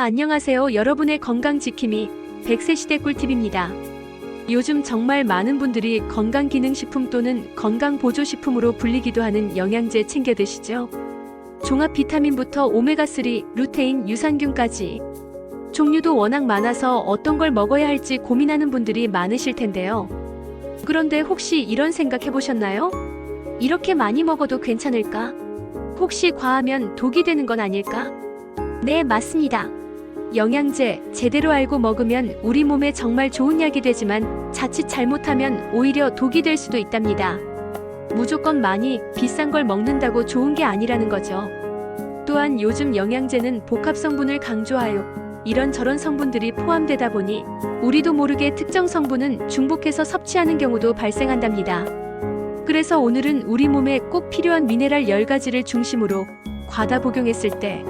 안녕하세요. 여러분의 건강 지킴이 100세 시대 꿀팁입니다. 요즘 정말 많은 분들이 건강기능식품 또는 건강보조식품으로 불리기도 하는 영양제 챙겨 드시죠? 종합 비타민부터 오메가3, 루테인, 유산균까지 종류도 워낙 많아서 어떤 걸 먹어야 할지 고민하는 분들이 많으실 텐데요. 그런데 혹시 이런 생각 해보셨나요? 이렇게 많이 먹어도 괜찮을까? 혹시 과하면 독이 되는 건 아닐까? 네, 맞습니다. 영양제 제대로 알고 먹으면 우리 몸에 정말 좋은 약이 되지만 자칫 잘못하면 오히려 독이 될 수도 있답니다. 무조건 많이 비싼 걸 먹는다고 좋은 게 아니라는 거죠. 또한 요즘 영양제는 복합 성분을 강조하여 이런저런 성분들이 포함되다 보니 우리도 모르게 특정 성분은 중복해서 섭취하는 경우도 발생한답니다. 그래서 오늘은 우리 몸에 꼭 필요한 미네랄 10가지를 중심으로 과다 복용했을 때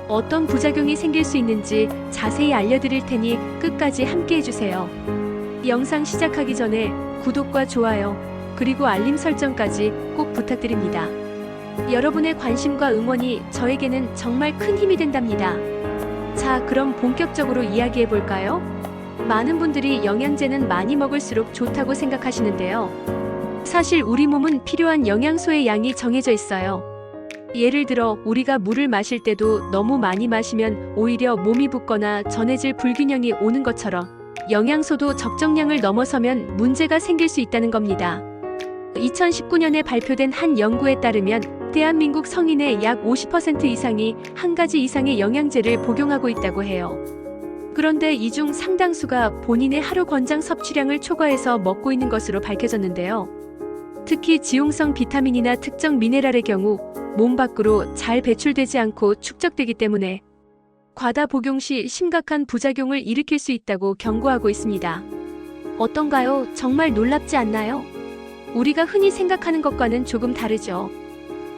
어떤 부작용이 생길 수 있는지 자세히 알려드릴 테니 끝까지 함께 해주세요. 영상 시작하기 전에 구독과 좋아요, 그리고 알림 설정까지 꼭 부탁드립니다. 여러분의 관심과 응원이 저에게는 정말 큰 힘이 된답니다. 자, 그럼 본격적으로 이야기해볼까요? 많은 분들이 영양제는 많이 먹을수록 좋다고 생각하시는데요. 사실 우리 몸은 필요한 영양소의 양이 정해져 있어요. 예를 들어 우리가 물을 마실 때도 너무 많이 마시면 오히려 몸이 붓거나 전해질 불균형이 오는 것처럼 영양소도 적정량을 넘어서면 문제가 생길 수 있다는 겁니다. 2019년에 발표된 한 연구에 따르면 대한민국 성인의 약 50% 이상이 한 가지 이상의 영양제를 복용하고 있다고 해요. 그런데 이 중 상당수가 본인의 하루 권장 섭취량을 초과해서 먹고 있는 것으로 밝혀졌는데요. 특히 지용성 비타민이나 특정 미네랄의 경우 몸 밖으로 잘 배출되지 않고 축적되기 때문에 과다 복용 시 심각한 부작용을 일으킬 수 있다고 경고하고 있습니다. 어떤가요? 정말 놀랍지 않나요? 우리가 흔히 생각하는 것과는 조금 다르죠.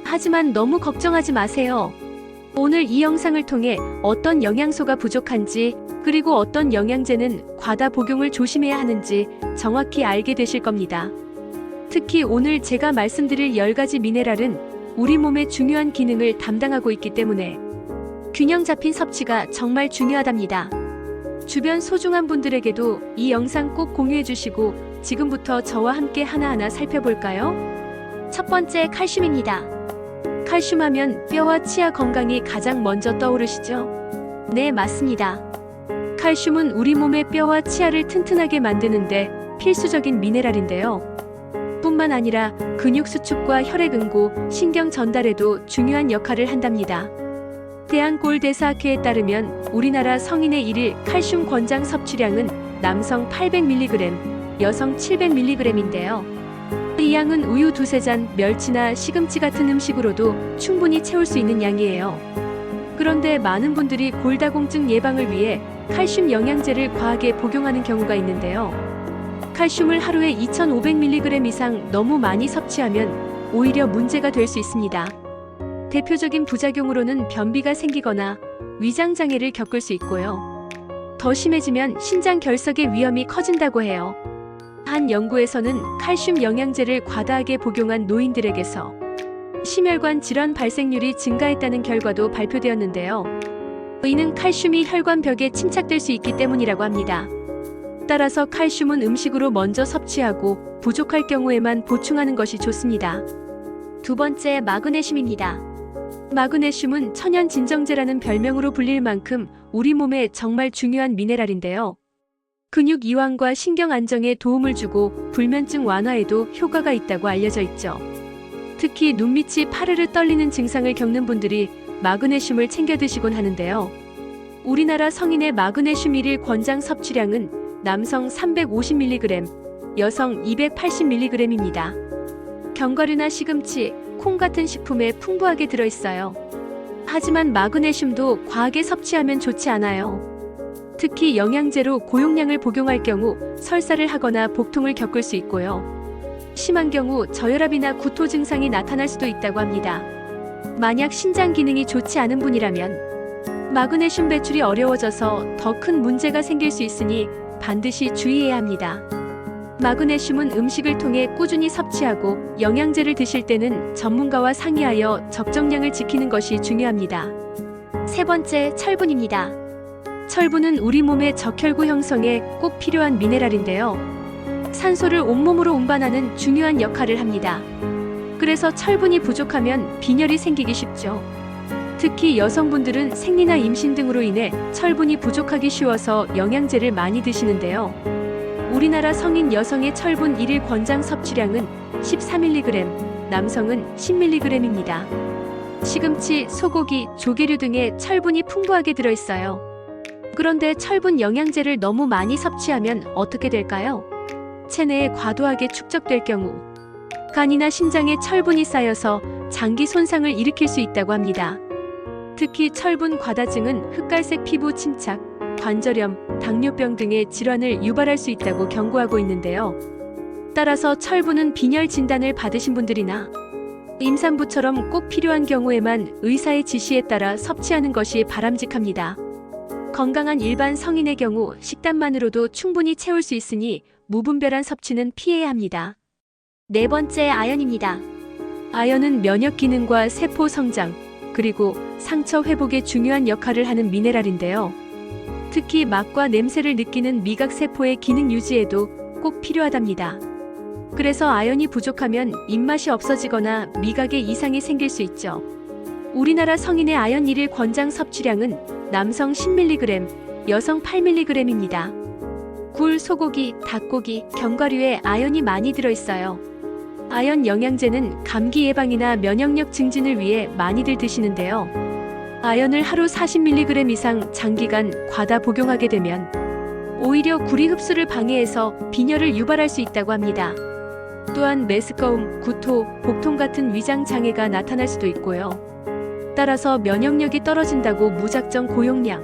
하지만 너무 걱정하지 마세요. 오늘 이 영상을 통해 어떤 영양소가 부족한지, 그리고 어떤 영양제는 과다 복용을 조심해야 하는지 정확히 알게 되실 겁니다. 특히 오늘 제가 말씀드릴 10가지 미네랄은 우리 몸의 중요한 기능을 담당하고 있기 때문에 균형 잡힌 섭취가 정말 중요하답니다. 주변 소중한 분들에게도 이 영상 꼭 공유해 주시고 지금부터 저와 함께 하나하나 살펴볼까요? 첫 번째, 칼슘입니다. 칼슘 하면 뼈와 치아 건강이 가장 먼저 떠오르시죠? 네, 맞습니다. 칼슘은 우리 몸의 뼈와 치아를 튼튼하게 만드는데 필수적인 미네랄인데요. 뿐만 아니라 근육 수축과 혈액 응고, 신경 전달에도 중요한 역할을 한답니다. 대한골대사학회에 따르면 우리나라 성인의 일일 칼슘 권장 섭취량은 남성 800mg, 여성 700mg인데요. 이 양은 우유 2-3잔, 멸치나 시금치 같은 음식으로도 충분히 채울 수 있는 양이에요. 그런데 많은 분들이 골다공증 예방을 위해 칼슘 영양제를 과하게 복용하는 경우가 있는데요. 칼슘을 하루에 2500mg 이상 너무 많이 섭취하면 오히려 문제가 될 수 있습니다. 대표적인 부작용으로는 변비가 생기거나 위장장애를 겪을 수 있고요. 더 심해지면 신장 결석의 위험이 커진다고 해요. 한 연구에서는 칼슘 영양제를 과다하게 복용한 노인들에게서 심혈관 질환 발생률이 증가했다는 결과도 발표되었는데요. 이는 칼슘이 혈관벽에 침착될 수 있기 때문이라고 합니다. 따라서 칼슘은 음식으로 먼저 섭취하고 부족할 경우에만 보충하는 것이 좋습니다. 두 번째, 마그네슘입니다. 마그네슘은 천연 진정제라는 별명으로 불릴 만큼 우리 몸에 정말 중요한 미네랄인데요. 근육 이완과 신경 안정에 도움을 주고 불면증 완화에도 효과가 있다고 알려져 있죠. 특히 눈밑이 파르르 떨리는 증상을 겪는 분들이 마그네슘을 챙겨 드시곤 하는데요. 우리나라 성인의 마그네슘 일일 권장 섭취량은 남성 350mg, 여성 280mg입니다. 견과류나 시금치, 콩 같은 식품에 풍부하게 들어있어요. 하지만 마그네슘도 과하게 섭취하면 좋지 않아요. 특히 영양제로 고용량을 복용할 경우 설사를 하거나 복통을 겪을 수 있고요. 심한 경우 저혈압이나 구토 증상이 나타날 수도 있다고 합니다. 만약 신장 기능이 좋지 않은 분이라면 마그네슘 배출이 어려워져서 더 큰 문제가 생길 수 있으니 반드시 주의해야 합니다. 마그네슘은 음식을 통해 꾸준히 섭취하고 영양제를 드실 때는 전문가와 상의하여 적정량을 지키는 것이 중요합니다. 세 번째, 철분입니다. 철분은 우리 몸의 적혈구 형성에 꼭 필요한 미네랄인데요. 산소를 온몸으로 운반하는 중요한 역할을 합니다. 그래서 철분이 부족하면 빈혈이 생기기 쉽죠. 특히 여성분들은 생리나 임신 등으로 인해 철분이 부족하기 쉬워서 영양제를 많이 드시는데요. 우리나라 성인 여성의 철분 1일 권장 섭취량은 14mg, 남성은 10mg입니다. 시금치, 소고기, 조개류 등에 철분이 풍부하게 들어있어요. 그런데 철분 영양제를 너무 많이 섭취하면 어떻게 될까요? 체내에 과도하게 축적될 경우 간이나 심장에 철분이 쌓여서 장기 손상을 일으킬 수 있다고 합니다. 특히 철분 과다증은 흑갈색 피부 침착, 관절염, 당뇨병 등의 질환을 유발할 수 있다고 경고하고 있는데요. 따라서 철분은 빈혈 진단을 받으신 분들이나 임산부처럼 꼭 필요한 경우에만 의사의 지시에 따라 섭취하는 것이 바람직합니다. 건강한 일반 성인의 경우 식단만으로도 충분히 채울 수 있으니 무분별한 섭취는 피해야 합니다. 네 번째, 아연입니다. 아연은 면역 기능과 세포 성장, 그리고 상처 회복에 중요한 역할을 하는 미네랄인데요. 특히 맛과 냄새를 느끼는 미각 세포의 기능 유지에도 꼭 필요하답니다. 그래서 아연이 부족하면 입맛이 없어지거나 미각에 이상이 생길 수 있죠. 우리나라 성인의 아연 1일 권장 섭취량은 남성 10mg, 여성 8mg입니다. 굴, 소고기, 닭고기, 견과류에 아연이 많이 들어있어요. 아연 영양제는 감기 예방이나 면역력 증진을 위해 많이들 드시는데요. 아연을 하루 40mg 이상 장기간 과다 복용하게 되면 오히려 구리 흡수를 방해해서 빈혈을 유발할 수 있다고 합니다. 또한 메스꺼움, 구토, 복통 같은 위장 장애가 나타날 수도 있고요. 따라서 면역력이 떨어진다고 무작정 고용량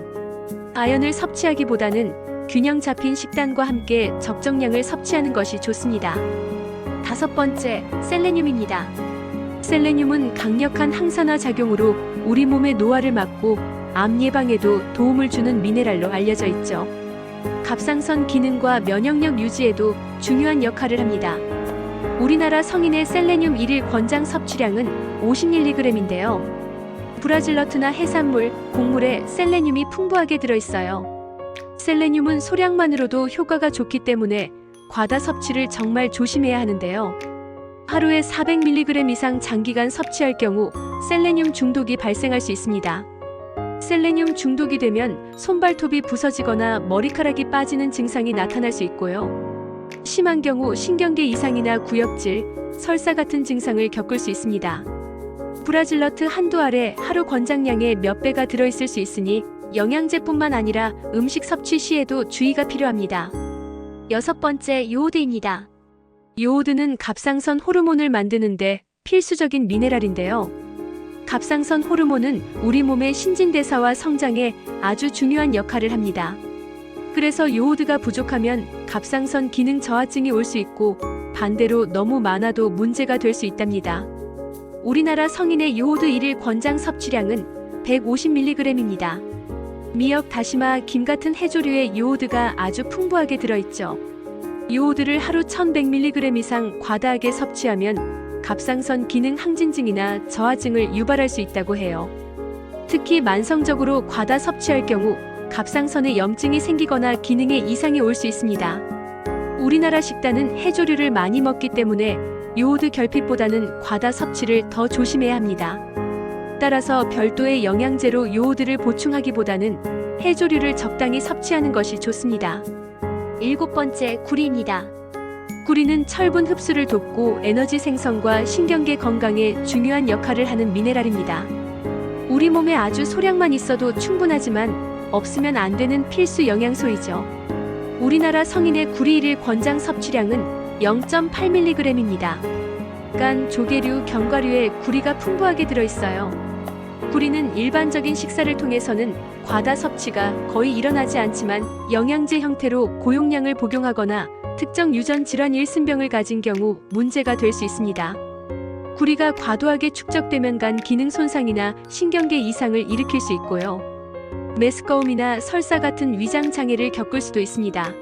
아연을 섭취하기보다는 균형 잡힌 식단과 함께 적정량을 섭취하는 것이 좋습니다. 다섯 번째, 셀레늄입니다. 셀레늄은 강력한 항산화 작용으로 우리 몸의 노화를 막고 암 예방에도 도움을 주는 미네랄로 알려져 있죠. 갑상선 기능과 면역력 유지에도 중요한 역할을 합니다. 우리나라 성인의 셀레늄 1일 권장 섭취량은 50mg인데요. 브라질너트나 해산물, 곡물에 셀레늄이 풍부하게 들어있어요. 셀레늄은 소량만으로도 효과가 좋기 때문에 과다 섭취를 정말 조심해야 하는데요. 하루에 400mg 이상 장기간 섭취할 경우 셀레늄 중독이 발생할 수 있습니다. 셀레늄 중독이 되면 손발톱이 부서지거나 머리카락이 빠지는 증상이 나타날 수 있고요. 심한 경우 신경계 이상이나 구역질, 설사 같은 증상을 겪을 수 있습니다. 브라질너트 한두 알에 하루 권장량의 몇 배가 들어있을 수 있으니 영양제뿐만 아니라 음식 섭취 시에도 주의가 필요합니다. 여섯 번째, 요오드입니다. 요오드는 갑상선 호르몬을 만드는데 필수적인 미네랄인데요. 갑상선 호르몬은 우리 몸의 신진대사와 성장에 아주 중요한 역할을 합니다. 그래서 요오드가 부족하면 갑상선 기능 저하증이 올 수 있고 반대로 너무 많아도 문제가 될 수 있답니다. 우리나라 성인의 요오드 1일 권장 섭취량은 150mg입니다. 미역, 다시마, 김 같은 해조류에 요오드가 아주 풍부하게 들어있죠. 요오드를 하루 1100mg 이상 과다하게 섭취하면 갑상선 기능 항진증이나 저하증을 유발할 수 있다고 해요. 특히 만성적으로 과다 섭취할 경우 갑상선에 염증이 생기거나 기능에 이상이 올 수 있습니다. 우리나라 식단은 해조류를 많이 먹기 때문에 요오드 결핍보다는 과다 섭취를 더 조심해야 합니다. 따라서 별도의 영양제로 요오드를 보충하기보다는 해조류를 적당히 섭취하는 것이 좋습니다. 일곱 번째, 구리입니다. 구리는 철분 흡수를 돕고 에너지 생성과 신경계 건강에 중요한 역할을 하는 미네랄입니다. 우리 몸에 아주 소량만 있어도 충분하지만 없으면 안 되는 필수 영양소이죠. 우리나라 성인의 구리 1일 권장 섭취량은 0.8mg입니다. 간, 조개류, 견과류에 구리가 풍부하게 들어있어요. 구리는 일반적인 식사를 통해서는 과다 섭취가 거의 일어나지 않지만 영양제 형태로 고용량을 복용하거나 특정 유전 질환 일순병을 가진 경우 문제가 될 수 있습니다. 구리가 과도하게 축적되면 간 기능 손상이나 신경계 이상을 일으킬 수 있고요. 메스꺼움이나 설사 같은 위장 장애를 겪을 수도 있습니다.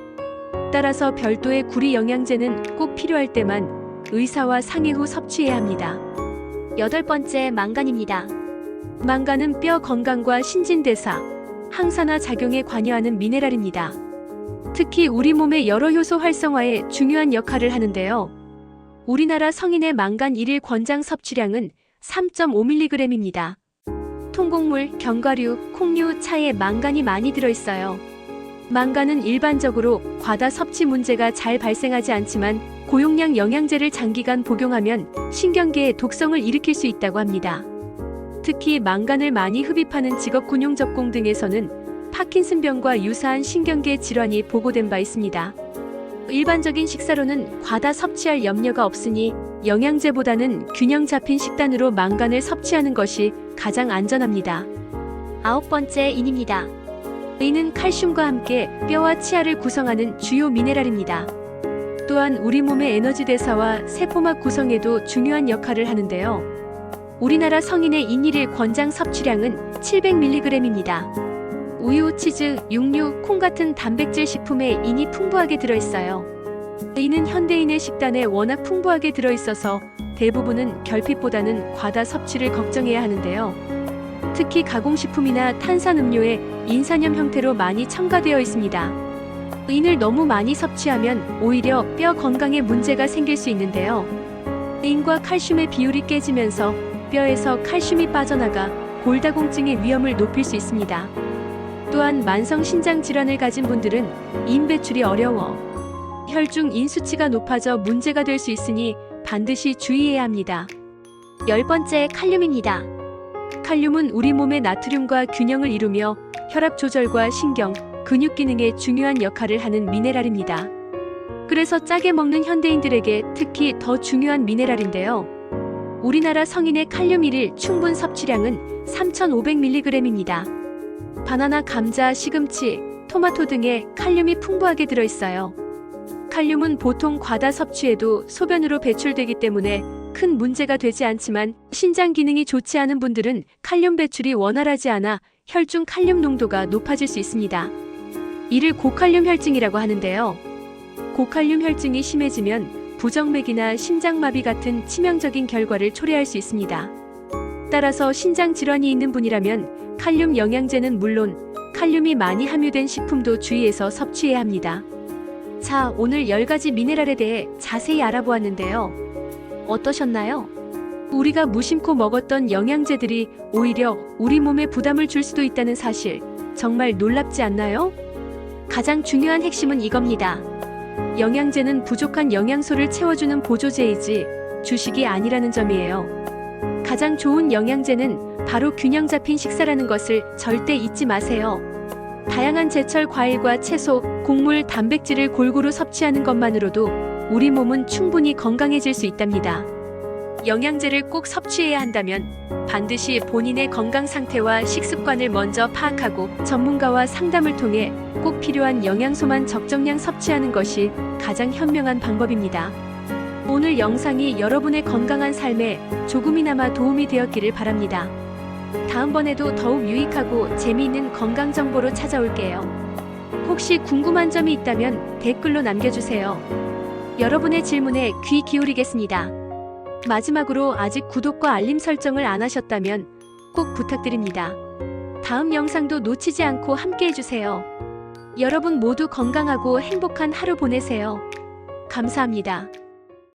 따라서 별도의 구리 영양제는 꼭 필요할 때만 의사와 상의 후 섭취해야 합니다. 여덟 번째, 망간입니다. 망간은 뼈 건강과 신진대사, 항산화 작용에 관여하는 미네랄입니다. 특히 우리 몸의 여러 효소 활성화에 중요한 역할을 하는데요. 우리나라 성인의 망간 1일 권장 섭취량은 3.5mg입니다. 통곡물, 견과류, 콩류, 차에 망간이 많이 들어있어요. 망간은 일반적으로 과다 섭취 문제가 잘 발생하지 않지만 고용량 영양제를 장기간 복용하면 신경계에 독성을 일으킬 수 있다고 합니다. 특히 망간을 많이 흡입하는 직업군용적공 등에서는 파킨슨병과 유사한 신경계 질환이 보고된 바 있습니다. 일반적인 식사로는 과다 섭취할 염려가 없으니 영양제보다는 균형 잡힌 식단으로 망간을 섭취하는 것이 가장 안전합니다. 9번째, 인입니다. 인은 칼슘과 함께 뼈와 치아를 구성하는 주요 미네랄입니다. 또한 우리 몸의 에너지 대사와 세포막 구성에도 중요한 역할을 하는데요. 우리나라 성인의 인 1일 권장 섭취량은 700mg입니다. 우유, 치즈, 육류, 콩 같은 단백질 식품에 인이 풍부하게 들어있어요. 인은 현대인의 식단에 워낙 풍부하게 들어있어서 대부분은 결핍보다는 과다 섭취를 걱정해야 하는데요. 특히 가공식품이나 탄산음료에 인산염 형태로 많이 첨가되어 있습니다. 인을 너무 많이 섭취하면 오히려 뼈 건강에 문제가 생길 수 있는데요. 인과 칼슘의 비율이 깨지면서 뼈에서 칼슘이 빠져나가 골다공증의 위험을 높일 수 있습니다. 또한 만성 신장 질환을 가진 분들은 인 배출이 어려워 혈중 인 수치가 높아져 문제가 될 수 있으니 반드시 주의해야 합니다. 10번째, 칼륨입니다. 칼륨은 우리 몸의 나트륨과 균형을 이루며 혈압 조절과 신경, 근육 기능에 중요한 역할을 하는 미네랄입니다. 그래서 짜게 먹는 현대인들에게 특히 더 중요한 미네랄인데요. 우리나라 성인의 칼륨 1일 충분 섭취량은 3,500mg입니다. 바나나, 감자, 시금치, 토마토 등에 칼륨이 풍부하게 들어있어요. 칼륨은 보통 과다 섭취에도 소변으로 배출되기 때문에 큰 문제가 되지 않지만 신장 기능이 좋지 않은 분들은 칼륨 배출이 원활하지 않아 혈중 칼륨 농도가 높아질 수 있습니다. 이를 고칼륨 혈증이라고 하는데요. 고칼륨 혈증이 심해지면 부정맥이나 심장마비 같은 치명적인 결과를 초래할 수 있습니다. 따라서 신장 질환이 있는 분이라면 칼륨 영양제는 물론 칼륨이 많이 함유된 식품도 주의해서 섭취해야 합니다. 자, 오늘 10가지 미네랄에 대해 자세히 알아보았는데요. 어떠셨나요? 우리가 무심코 먹었던 영양제들이 오히려 우리 몸에 부담을 줄 수도 있다는 사실, 정말 놀랍지 않나요? 가장 중요한 핵심은 이겁니다. 영양제는 부족한 영양소를 채워주는 보조제이지 주식이 아니라는 점이에요. 가장 좋은 영양제는 바로 균형 잡힌 식사라는 것을 절대 잊지 마세요. 다양한 제철 과일과 채소, 곡물, 단백질을 골고루 섭취하는 것만으로도 우리 몸은 충분히 건강해질 수 있답니다. 영양제를 꼭 섭취해야 한다면 반드시 본인의 건강 상태와 식습관을 먼저 파악하고 전문가와 상담을 통해 꼭 필요한 영양소만 적정량 섭취하는 것이 가장 현명한 방법입니다. 오늘 영상이 여러분의 건강한 삶에 조금이나마 도움이 되었기를 바랍니다. 다음번에도 더욱 유익하고 재미있는 건강 정보로 찾아올게요. 혹시 궁금한 점이 있다면 댓글로 남겨주세요. 여러분의 질문에 귀 기울이겠습니다. 마지막으로 아직 구독과 알림 설정을 안 하셨다면 꼭 부탁드립니다. 다음 영상도 놓치지 않고 함께 해주세요. 여러분 모두 건강하고 행복한 하루 보내세요. 감사합니다.